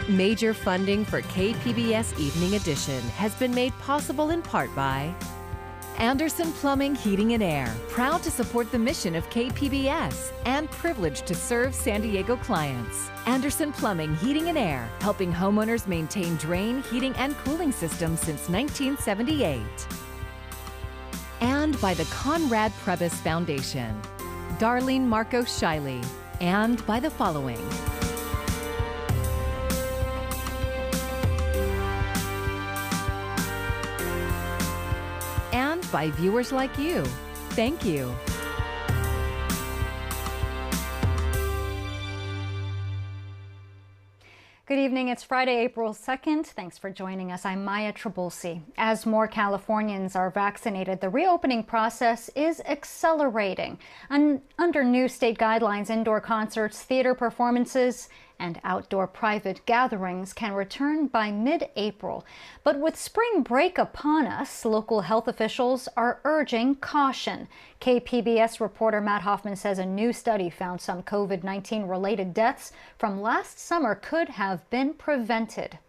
Major funding for KPBS Evening Edition has been made possible in part by Anderson Plumbing, Heating and Air, proud to support the mission of KPBS and privileged to serve San Diego clients. Anderson Plumbing, Heating and Air, helping homeowners maintain drain, heating, and cooling systems since 1978. And by the Conrad Prebys Foundation, Darlene Marcos Shiley, and by the following. And by viewers like you. Thank you. Good evening. It's Friday, April 2nd. Thanks for joining us. I'm Maya Trabulsi. As more Californians are vaccinated, the reopening process is accelerating. Under new state guidelines, indoor concerts, theater performances, and outdoor private gatherings can return by mid-April. But with spring break upon us, local health officials are urging caution. KPBS reporter Matt Hoffman says a new study found some COVID-19 related deaths from last summer could have been prevented.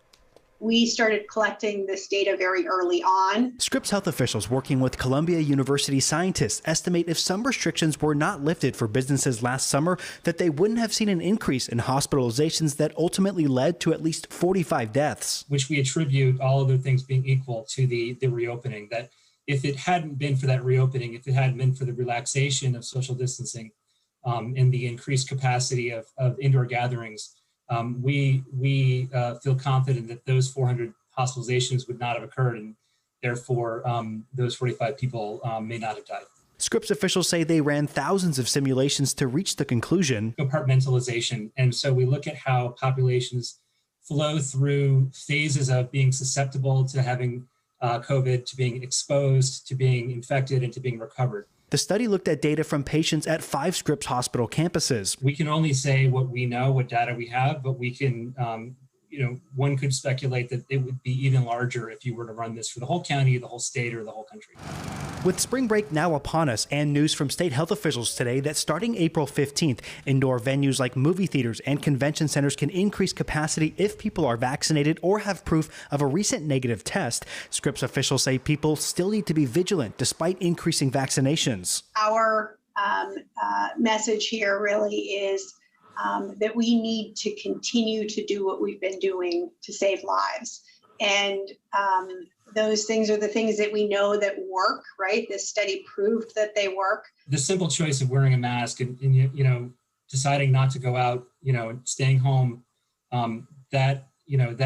We started collecting this data very early on. Scripps health officials working with Columbia University scientists estimate if some restrictions were not lifted for businesses last summer, that they wouldn't have seen an increase in hospitalizations that ultimately led to at least 45 deaths. Which we attribute, all other things being equal, to the reopening. That if it hadn't been for that reopening, if it hadn't been for the relaxation of social distancing and the increased capacity of indoor gatherings, we feel confident that those 400 hospitalizations would not have occurred, and therefore those 45 people may not have died. Scripps officials say they ran thousands of simulations to reach the conclusion. Compartmentalization. And so we look at how populations flow through phases of being susceptible to having COVID, to being exposed, to being infected, and to being recovered. The study looked at data from patients at 5 Scripps hospital campuses. We can only say what we know, what data we have, but we can, one could speculate that it would be even larger if you were to run this for the whole county, the whole state, or the whole country. With spring break now upon us and news from state health officials today that starting April 15th, indoor venues like movie theaters and convention centers can increase capacity if people are vaccinated or have proof of a recent negative test. Scripps officials say people still need to be vigilant despite increasing vaccinations. Our message here really is that we need to continue to do what we've been doing to save lives. And those things are the things that we know that work, right? This study proved that they work. The simple choice of wearing a mask and deciding not to go out, staying home, that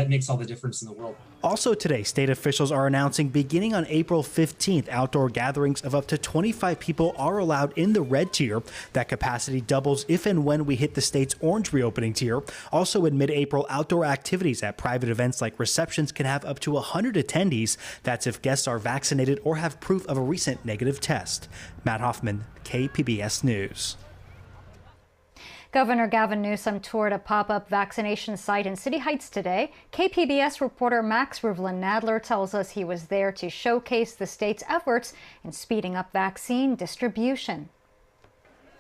makes all the difference in the world. Also today, state officials are announcing beginning on April 15th, outdoor gatherings of up to 25 people are allowed in the red tier. That capacity doubles if and when we hit the state's orange reopening tier. Also in mid-April, outdoor activities at private events like receptions can have up to 100 attendees. That's if guests are vaccinated or have proof of a recent negative test. Matt Hoffman, KPBS News. Governor Gavin Newsom toured a pop-up vaccination site in City Heights today. KPBS reporter Max Rivlin-Nadler tells us he was there to showcase the state's efforts in speeding up vaccine distribution.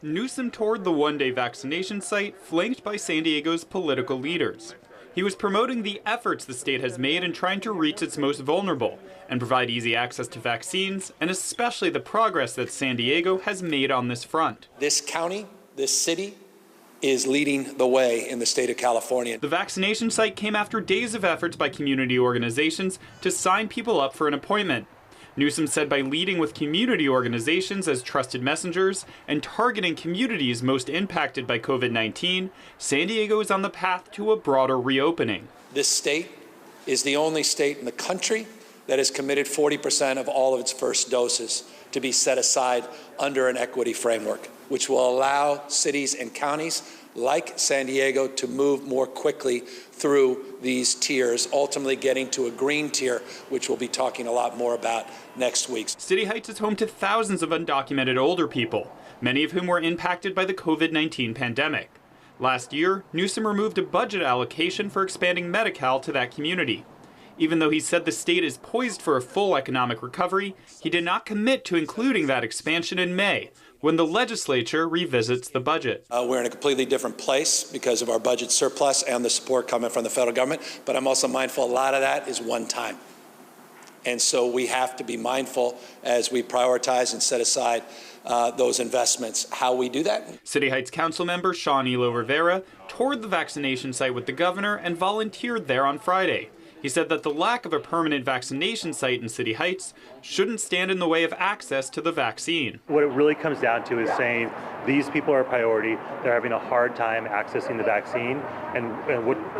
Newsom toured the one-day vaccination site flanked by San Diego's political leaders. He was promoting the efforts the state has made in trying to reach its most vulnerable and provide easy access to vaccines, and especially the progress that San Diego has made on this front. This county, this city, is leading the way in the state of California. The vaccination site came after days of efforts by community organizations to sign people up for an appointment. Newsom said by leading with community organizations as trusted messengers and targeting communities most impacted by COVID-19, San Diego is on the path to a broader reopening. This state is the only state in the country that has committed 40% of all of its first doses to be set aside under an equity framework, which will allow cities and counties like San Diego to move more quickly through these tiers, ultimately getting to a green tier, which we'll be talking a lot more about next week. City Heights is home to thousands of undocumented older people, many of whom were impacted by the COVID-19 pandemic. Last year, Newsom removed a budget allocation for expanding Medi-Cal to that community. Even though he said the state is poised for a full economic recovery, he did not commit to including that expansion in May, when the legislature revisits the budget. We're in a completely different place because of our budget surplus and the support coming from the federal government, but I'm also mindful a lot of that is one time. And so we have to be mindful as we prioritize and set aside those investments, how we do that. City Heights Council member Sean Elo Rivera toured the vaccination site with the governor and volunteered there on Friday. He said that the lack of a permanent vaccination site in City Heights shouldn't stand in the way of access to the vaccine. What it really comes down to is saying these people are a priority. They're having a hard time accessing the vaccine, and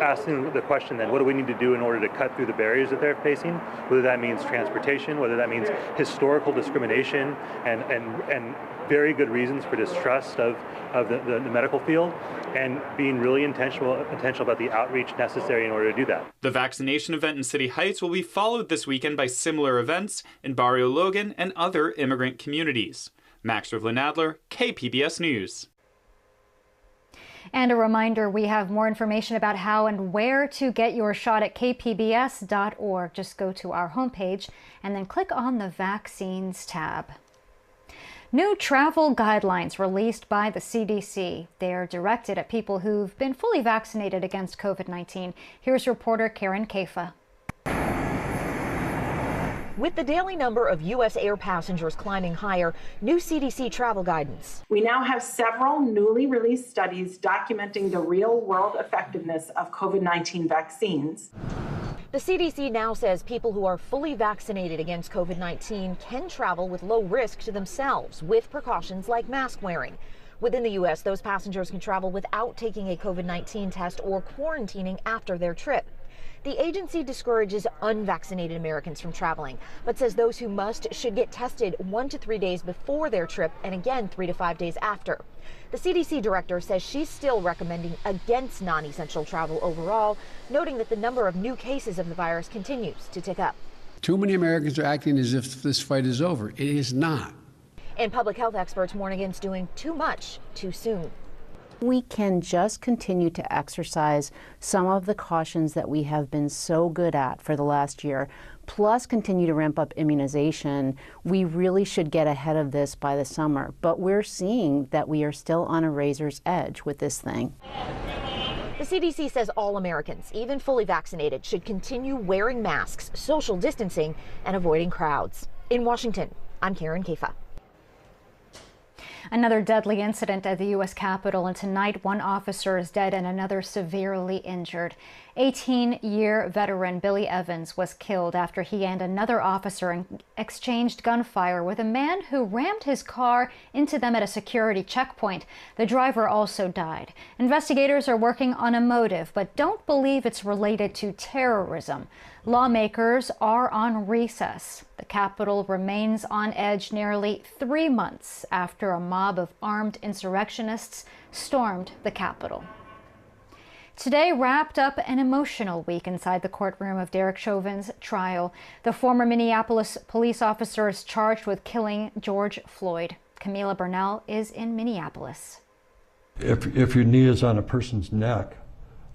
asking the question then, what do we need to do in order to cut through the barriers that they're facing? Whether that means transportation, whether that means historical discrimination, and very good reasons for distrust of the medical field, and being really intentional about the outreach necessary in order to do that. The vaccination event in City Heights will be followed this weekend by similar events in Barrio Logan and other immigrant communities. Max Rivlin-Adler, KPBS News. And a reminder, we have more information about how and where to get your shot at kpbs.org. Just go to our homepage and then click on the Vaccines tab. New travel guidelines released by the CDC. They are directed at people who've been fully vaccinated against COVID-19. Here's reporter Karen Kaifa. With the daily number of U.S. air passengers climbing higher, new CDC travel guidance. We now have several newly released studies documenting the real-world effectiveness of COVID-19 vaccines. The CDC now says people who are fully vaccinated against COVID-19 can travel with low risk to themselves with precautions like mask wearing. Within the U.S., those passengers can travel without taking a COVID-19 test or quarantining after their trip. The agency discourages unvaccinated Americans from traveling, but says those who must should get tested 1 to 3 days before their trip and again 3 to 5 days after. The CDC director says she's still recommending against non-essential travel overall, noting that the number of new cases of the virus continues to tick up. Too many Americans are acting as if this fight is over. It is not. And public health experts warn against doing too much too soon. We can just continue to exercise some of the cautions that we have been so good at for the last year, plus continue to ramp up immunization. We really should get ahead of this by the summer, but we're seeing that we are still on a razor's edge with this thing. The CDC says all Americans, even fully vaccinated, should continue wearing masks, social distancing, and avoiding crowds. In Washington, I'm Karen Kaifa. Another deadly incident at the U.S. Capitol, and tonight one officer is dead and another severely injured. 18-year veteran Billy Evans was killed after he and another officer exchanged gunfire with a man who rammed his car into them at a security checkpoint. The driver also died. Investigators are working on a motive, but don't believe it's related to terrorism. Lawmakers are on recess. The Capitol remains on edge nearly 3 months after a mob of armed insurrectionists stormed the Capitol. Today wrapped up an emotional week inside the courtroom of Derek Chauvin's trial. The former Minneapolis police officer is charged with killing George Floyd. Camila Burnell is in Minneapolis. If your knee is on a person's neck,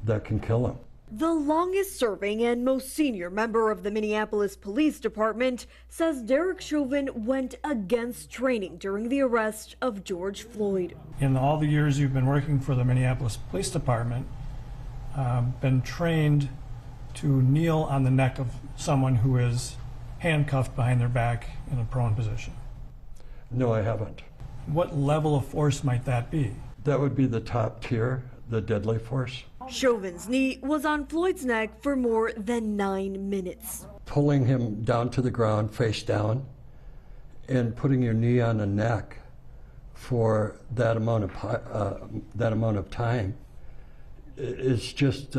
that can kill him. The longest-serving and most senior member of the Minneapolis Police Department says Derek Chauvin went against training during the arrest of George Floyd. In all the years you've been working for the Minneapolis Police Department, been trained to kneel on the neck of someone who is handcuffed behind their back in a prone position? No, I haven't. What level of force might that be? That would be the top tier, the deadly force. Chauvin's knee was on Floyd's neck for more than 9 minutes. Pulling him down to the ground, face down, and putting your knee on the neck for that amount of time is just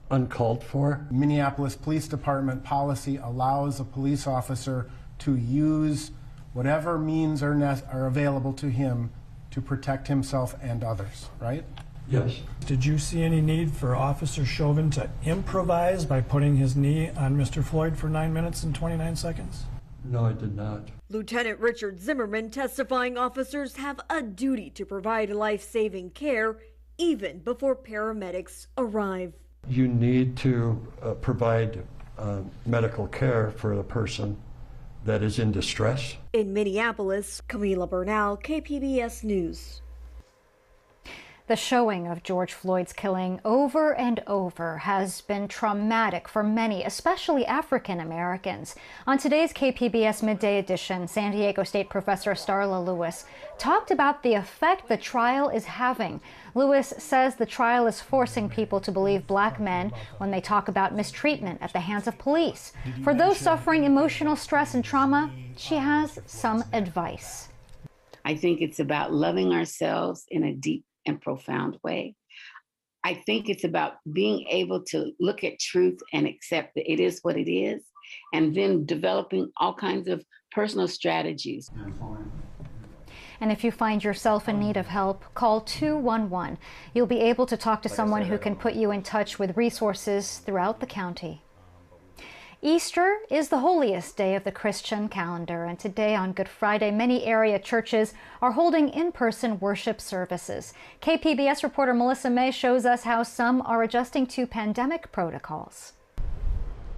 uncalled for. Minneapolis Police Department policy allows a police officer to use whatever means are available to him to protect himself and others, right? Yes. Did you see any need for Officer Chauvin to improvise by putting his knee on Mr. Floyd for 9 minutes and 29 seconds? No, I did not. Lieutenant Richard Zimmerman testifying officers have a duty to provide life-saving care even before paramedics arrive. You need to provide medical care for the person that is in distress. In Minneapolis, Camila Bernal, KPBS News. The showing of George Floyd's killing over and over has been traumatic for many, especially African Americans. On today's KPBS Midday Edition, San Diego State professor Starla Lewis talked about the effect the trial is having. Lewis says the trial is forcing people to believe black men when they talk about mistreatment at the hands of police. For those suffering emotional stress and trauma, she has some advice. I think it's about loving ourselves in a deep and profound way. I think it's about being able to look at truth and accept that it is what it is, and then developing all kinds of personal strategies. And if you find yourself in need of help, call 211. You'll be able to talk to someone who can put you in touch with resources throughout the county. Easter is the holiest day of the Christian calendar, and today on Good Friday, many area churches are holding in-person worship services. KPBS reporter Melissa May shows us how some are adjusting to pandemic protocols.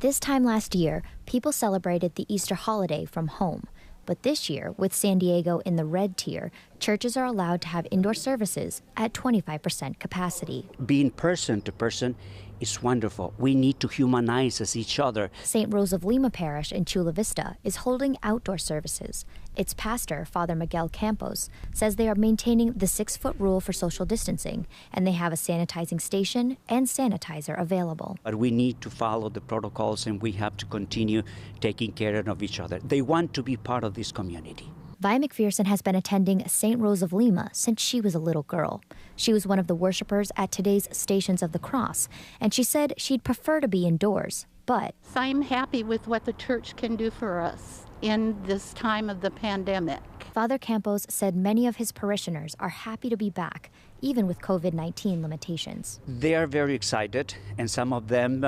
This time last year, people celebrated the Easter holiday from home. But this year, with San Diego in the red tier, churches are allowed to have indoor services at 25% capacity. Being person to person is wonderful. We need to humanize as each other. St. Rose of Lima Parish in Chula Vista is holding outdoor services. Its pastor, Father Miguel Campos, says they are maintaining the 6-foot rule for social distancing, and they have a sanitizing station and sanitizer available. But we need to follow the protocols, and we have to continue taking care of each other. They want to be part of this community. Vi McPherson has been attending St. Rose of Lima since she was a little girl. She was one of the worshipers at today's Stations of the Cross, and she said she'd prefer to be indoors, but I'm happy with what the church can do for us in this time of the pandemic. Father Campos said many of his parishioners are happy to be back, even with COVID-19 limitations. They are very excited, and some of them,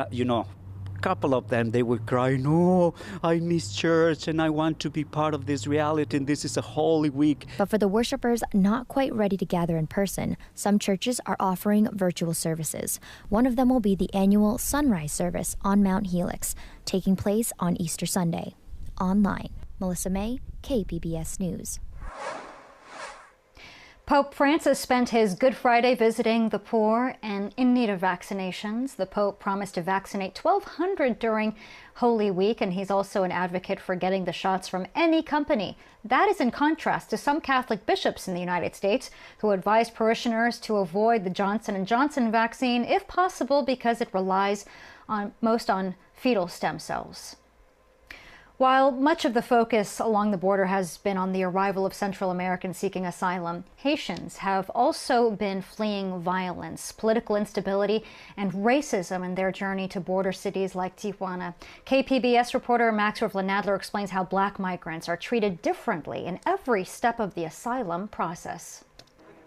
couple of them, they were crying, "Oh, I miss church and I want to be part of this reality, and this is a holy week." But for the worshipers not quite ready to gather in person, some churches are offering virtual services. One of them will be the annual Sunrise service on Mount Helix, taking place on Easter Sunday. Online, Melissa May, KPBS News. Pope Francis spent his Good Friday visiting the poor and in need of vaccinations. The Pope promised to vaccinate 1,200 during Holy Week, and he's also an advocate for getting the shots from any company. That is in contrast to some Catholic bishops in the United States who advise parishioners to avoid the Johnson & Johnson vaccine if possible because it relies most on fetal stem cells. While much of the focus along the border has been on the arrival of Central Americans seeking asylum, Haitians have also been fleeing violence, political instability, and racism in their journey to border cities like Tijuana. KPBS reporter Max Rivla-Nadler explains how black migrants are treated differently in every step of the asylum process.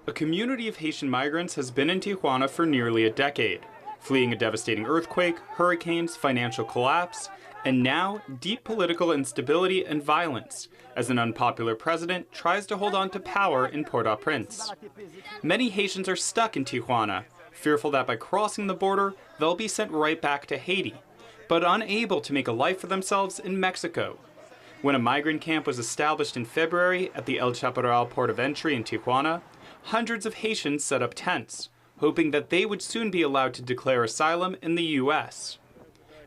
A community of Haitian migrants has been in Tijuana for nearly a decade, fleeing a devastating earthquake, hurricanes, financial collapse, and now deep political instability and violence as an unpopular president tries to hold on to power in Port-au-Prince. Many Haitians are stuck in Tijuana, fearful that by crossing the border, they'll be sent right back to Haiti, but unable to make a life for themselves in Mexico. When a migrant camp was established in February at the El Chaparral port of entry in Tijuana, hundreds of Haitians set up tents, hoping that they would soon be allowed to declare asylum in the U.S.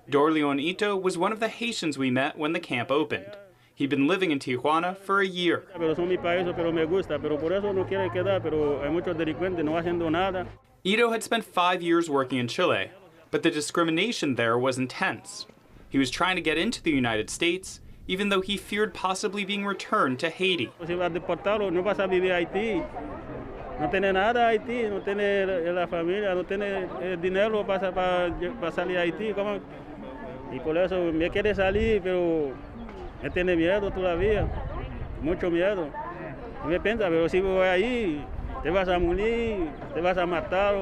Dorleon Ito was one of the Haitians we met when the camp opened. He'd been living in Tijuana for a year. Ito had spent 5 years working in Chile, but the discrimination there was intense. He was trying to get into the United States, even though he feared possibly being returned to Haiti. No tiene nada Haití, no tiene la familia, no tiene dinero para salir a Haití. Y por eso me quiere salir, pero me tiene miedo todavía, mucho miedo. Y me piensa, pero si voy ahí, te vas a morir, te vas a matar,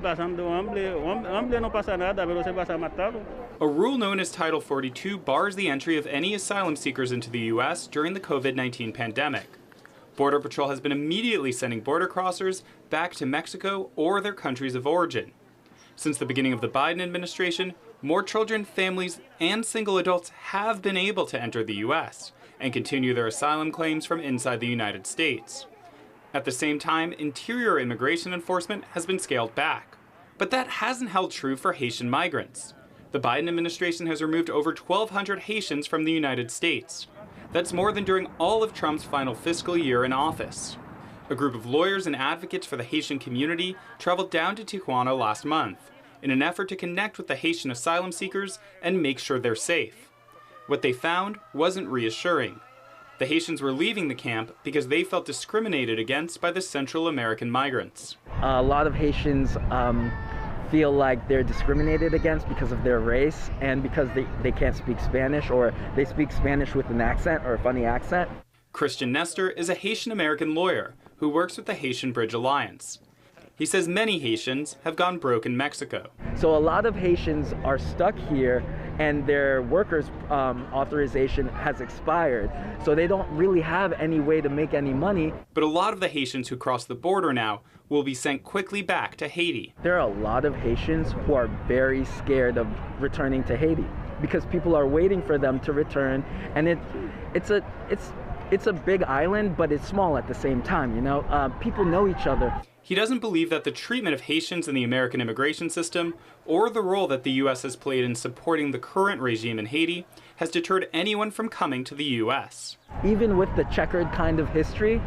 pasando hambre. Hambre no pasa nada, pero se vas a matar. A rule known as Title 42 bars the entry of any asylum seekers into the U.S. during the COVID-19 pandemic. Border Patrol has been immediately sending border crossers back to Mexico or their countries of origin. Since the beginning of the Biden administration, more children, families, and single adults have been able to enter the U.S. and continue their asylum claims from inside the United States. At the same time, interior immigration enforcement has been scaled back. But that hasn't held true for Haitian migrants. The Biden administration has removed over 1,200 Haitians from the United States. That's more than during all of Trump's final fiscal year in office. A group of lawyers and advocates for the Haitian community traveled down to Tijuana last month in an effort to connect with the Haitian asylum seekers and make sure they're safe. What they found wasn't reassuring. The Haitians were leaving the camp because they felt discriminated against by the Central American migrants. A lot of Haitians feel like they're discriminated against because of their race and because they can't speak Spanish, or they speak Spanish with an accent or a funny accent. Christian Nestor is a Haitian American lawyer who works with the Haitian Bridge Alliance. He says many Haitians have gone broke in Mexico. So a lot of Haitians are stuck here and their workers' authorization has expired. So they don't really have any way to make any money. But a lot of the Haitians who cross the border now will be sent quickly back to Haiti. There are a lot of Haitians who are very scared of returning to Haiti because people are waiting for them to return, and it's a big island, but it's small at the same time, you know? People know each other. He doesn't believe that the treatment of Haitians in the American immigration system or the role that the U.S. has played in supporting the current regime in Haiti has deterred anyone from coming to the U.S. Even with the checkered kind of history,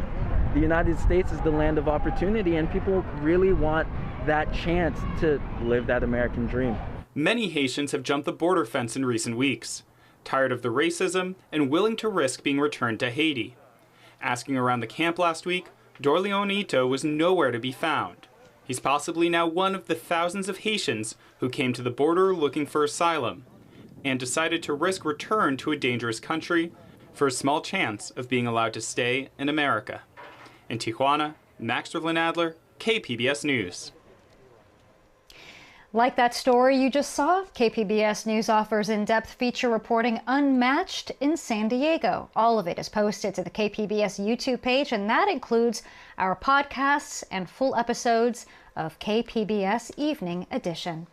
the United States is the land of opportunity, and people really want that chance to live that American dream. Many Haitians have jumped the border fence in recent weeks, tired of the racism and willing to risk being returned to Haiti. Asking around the camp last week, Dorleon Ito was nowhere to be found. He's possibly now one of the thousands of Haitians who came to the border looking for asylum and decided to risk return to a dangerous country for a small chance of being allowed to stay in America. In Tijuana, Max Adler, KPBS News. Like that story you just saw, KPBS News offers in-depth feature reporting unmatched in San Diego. All of it is posted to the KPBS YouTube page, and that includes our podcasts and full episodes of KPBS Evening Edition.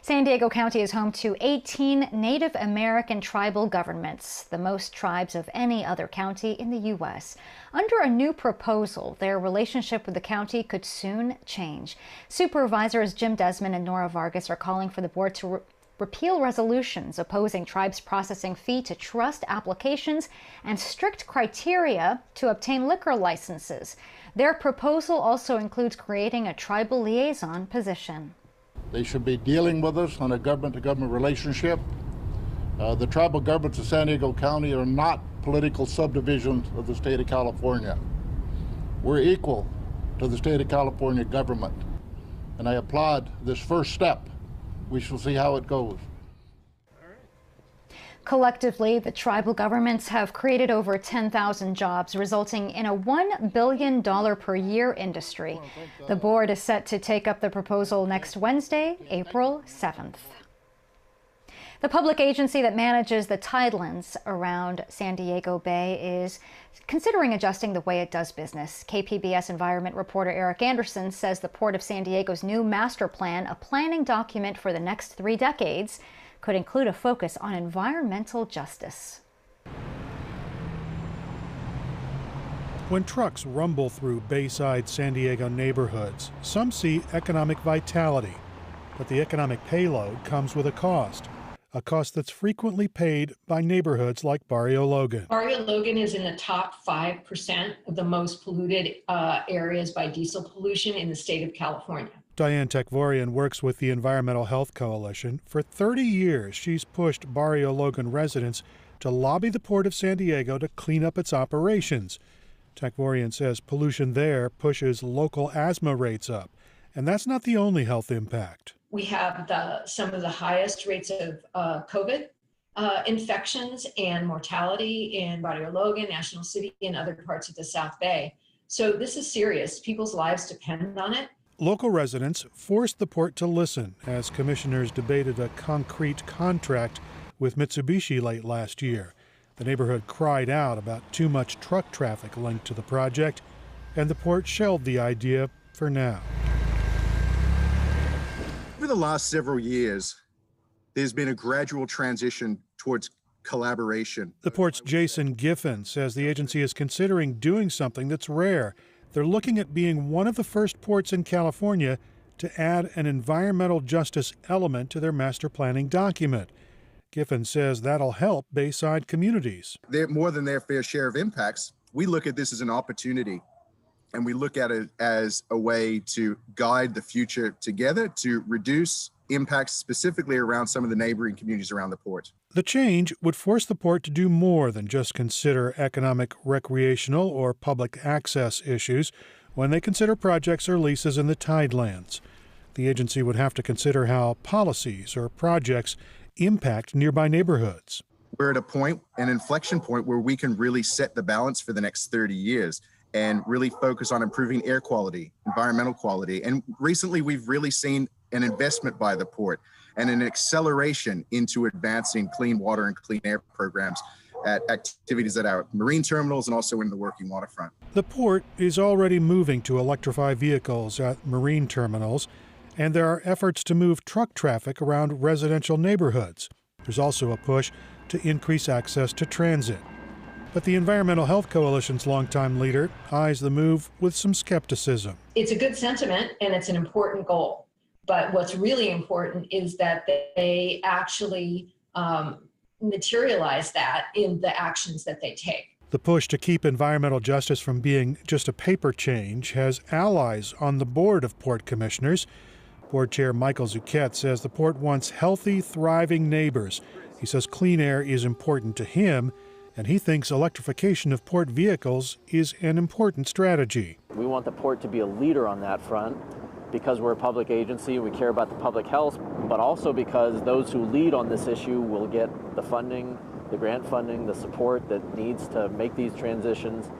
San Diego County is home to 18 Native American tribal governments, the most tribes of any other county in the U.S. Under a new proposal, their relationship with the county could soon change. Supervisors Jim Desmond and Nora Vargas are calling for the board to repeal resolutions opposing tribes processing fee-to-trust applications and strict criteria to obtain liquor licenses. Their proposal also includes creating a tribal liaison position. They should be dealing with us on a government-to-government relationship. The tribal governments of San Diego County are not political subdivisions of the state of California. We're equal to the state of California government, and I applaud this first step. We shall see how it goes. Collectively, the tribal governments have created over 10,000 jobs, resulting in a $1 billion per year industry. The board is set to take up the proposal next Wednesday, April 7th. The public agency that manages the tidelands around San Diego Bay is considering adjusting the way it does business. KPBS environment reporter Eric Anderson says the Port of San Diego's new master plan, a planning document for the next 3 decades, could include a focus on environmental justice. When trucks rumble through Bayside San Diego neighborhoods, some see economic vitality, but the economic payload comes with a cost that's frequently paid by neighborhoods like Barrio Logan. Barrio Logan is in the top 5% of the most polluted areas by diesel pollution in the state of California. Diane Tekvorian works with the Environmental Health Coalition. For 30 years, she's pushed Barrio Logan residents to lobby the Port of San Diego to clean up its operations. Tekvorian says pollution there pushes local asthma rates up, and that's not the only health impact. We have some of the highest rates of COVID infections and mortality in Barrio Logan, National City, and other parts of the South Bay. So this is serious. People's lives depend on it. Local residents forced the port to listen as commissioners debated a concrete contract with Mitsubishi late last year. The neighborhood cried out about too much truck traffic linked to the project, and the port shelved the idea for now. the last several years, there's been a gradual transition towards collaboration. The port's Jason Giffen says the agency is considering doing something that's rare. They're looking at being one of the first ports in California to add an environmental justice element to their master planning document. Giffen says that'll help Bayside communities. They're more than their fair share of impacts. We look at this as an opportunity, and we look at it as a way to guide the future together to reduce impacts specifically around some of the neighboring communities around the port. The change would force the port to do more than just consider economic, recreational, or public access issues when they consider projects or leases in the tidelands. The agency would have to consider how policies or projects impact nearby neighborhoods. We're at a point, an inflection point, where we can really set the balance for the next 30 years and really focus on improving air quality, environmental quality. And recently we've really seen an investment by the port and an acceleration into advancing clean water and clean air programs at activities at our marine terminals and also in the working waterfront. The port is already moving to electrify vehicles at marine terminals, and there are efforts to move truck traffic around residential neighborhoods. There's also a push to increase access to transit. But the Environmental Health Coalition's longtime leader eyes the move with some skepticism. It's a good sentiment and it's an important goal. But what's really important is that they actually materialize that in the actions that they take. The push to keep environmental justice from being just a paper change has allies on the board of port commissioners. Board Chair Michael Zuchet says the port wants healthy, thriving neighbors. He says clean air is important to him, and he thinks electrification of port vehicles is an important strategy. We want the port to be a leader on that front because we're a public agency, we care about the public health, but also because those who lead on this issue will get the funding, the grant funding, the support that needs to make these transitions.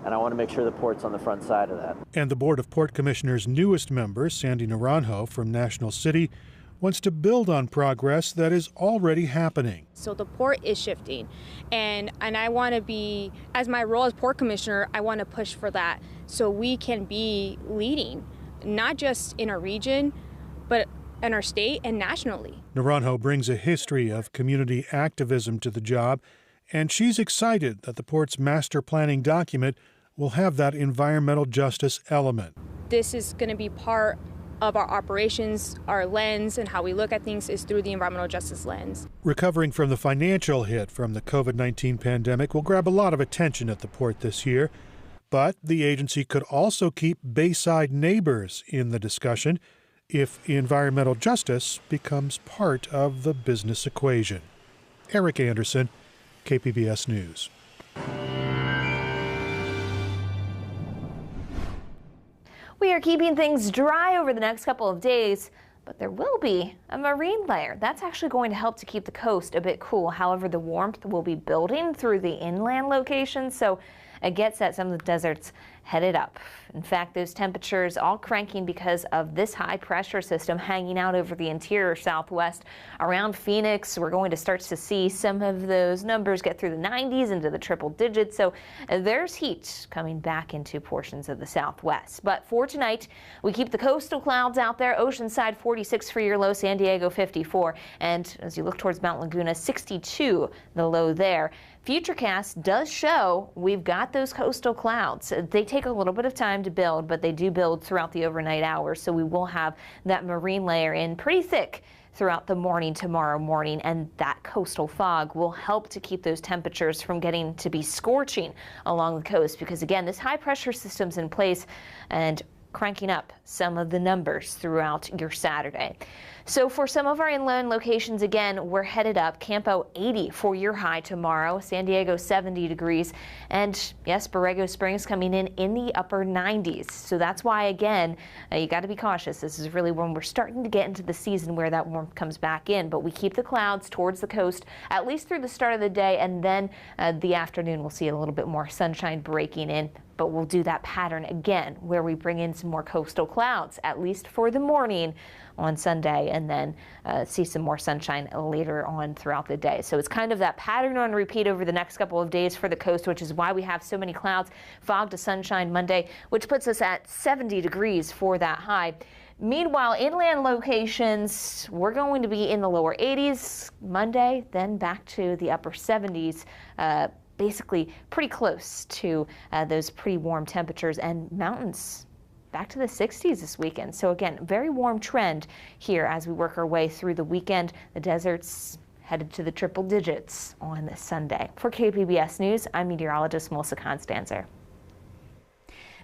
And I want to make sure the port's on the front side of that. And the Board of Port Commissioners' newest member, Sandy Naranjo from National City, wants to build on progress that is already happening. So the port is shifting, and I want to be, as my role as port commissioner, I want to push for that so we can be leading, not just in our region, but in our state and nationally. Naranjo brings a history of community activism to the job, and she's excited that the port's master planning document will have that environmental justice element. This is going to be part of our operations, our lens, and how we look at things is through the environmental justice lens. Recovering from the financial hit from the COVID-19 pandemic will grab a lot of attention at the port this year, but the agency could also keep Bayside neighbors in the discussion if environmental justice becomes part of the business equation. Eric Anderson, KPBS News. We are keeping things dry over the next couple of days, but there will be a marine layer. That's actually going to help to keep the coast a bit cool. However, the warmth will be building through the inland locations, so it gets at some of the deserts headed up. In fact, those temperatures all cranking because of this high pressure system hanging out over the interior southwest around Phoenix. We're going to start to see some of those numbers get through the 90s into the triple digits. So there's heat coming back into portions of the southwest. But for tonight, we keep the coastal clouds out there. Oceanside 46 for your low, San Diego 54. And as you look towards Mount Laguna, 62 the low there. Futurecast does show we've got those coastal clouds. They take a little bit of time to build, but they do build throughout the overnight hours. So we will have that marine layer in pretty thick throughout the morning tomorrow morning, and that coastal fog will help to keep those temperatures from getting to be scorching along the coast, because again, this high pressure system's in place and cranking up some of the numbers throughout your Saturday. So for some of our inland locations, again, we're headed up. Campo 80 for your high tomorrow. San Diego 70 degrees. And yes, Borrego Springs coming in the upper 90s. So that's why, again, you got to be cautious. This is really when we're starting to get into the season where that warmth comes back in. But we keep the clouds towards the coast, at least through the start of the day. And then the afternoon, we'll see a little bit more sunshine breaking in. But we'll do that pattern again where we bring in some more coastal clouds, at least for the morning on Sunday, and then see some more sunshine later on throughout the day. So it's kind of that pattern on repeat over the next couple of days for the coast, which is why we have so many clouds. Fog to sunshine Monday, which puts us at 70 degrees for that high. Meanwhile, inland locations, we're going to be in the lower 80s Monday, then back to the upper 70s, basically pretty close to those pretty warm temperatures, and mountains back to the 60s this weekend. So again, very warm trend here as we work our way through the weekend. The desert's headed to the triple digits on this Sunday. For KPBS News, I'm meteorologist Melissa Constanzer.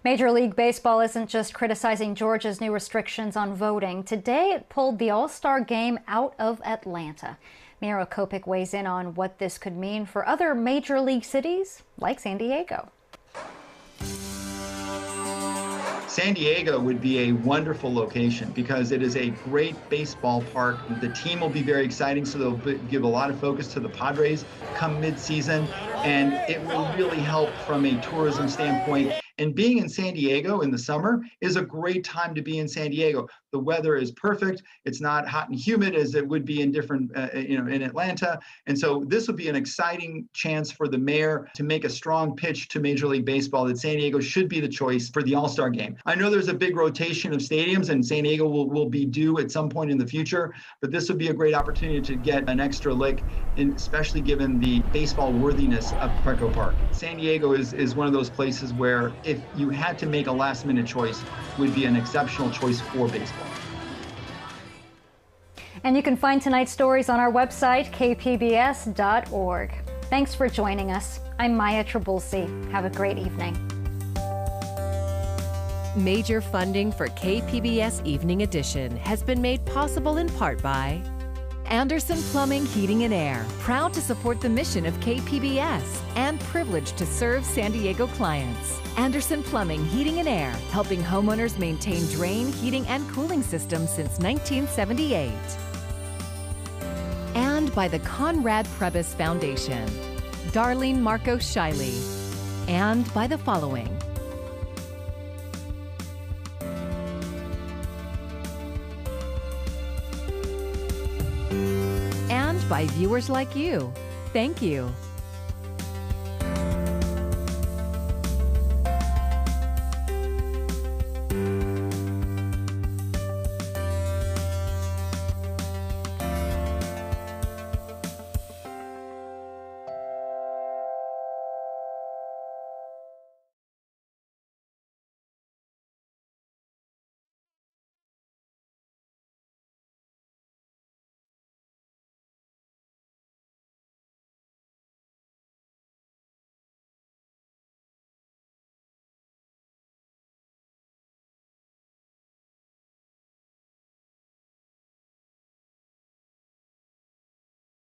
Major League Baseball isn't just criticizing Georgia's new restrictions on voting. Today, it pulled the All-Star game out of Atlanta. Mira Kopik weighs in on what this could mean for other major league cities like San Diego. San Diego would be a wonderful location because it is a great baseball park. The team will be very exciting, so they'll give a lot of focus to the Padres come mid-season, and it will really help from a tourism standpoint. And being in San Diego in the summer is a great time to be in San Diego. The weather is perfect. It's not hot and humid as it would be in different, in Atlanta. And so this will be an exciting chance for the mayor to make a strong pitch to Major League Baseball that San Diego should be the choice for the All-Star game. I know there's a big rotation of stadiums, and San Diego will be due at some point in the future, but this would be a great opportunity to get an extra lick, especially given the baseball worthiness of Petco Park. San Diego is one of those places where if you had to make a last-minute choice, would be an exceptional choice for baseball. And you can find tonight's stories on our website, kpbs.org. Thanks for joining us. I'm Maya Trabulsi. Have a great evening. Major funding for KPBS Evening Edition has been made possible in part by Anderson Plumbing, Heating and Air, proud to support the mission of KPBS and privileged to serve San Diego clients. Anderson Plumbing, Heating and Air, helping homeowners maintain drain, heating, and cooling systems since 1978. And by the Conrad Prebys Foundation, Darlene Marco Shiley, and by the following. And by viewers like you. Thank you.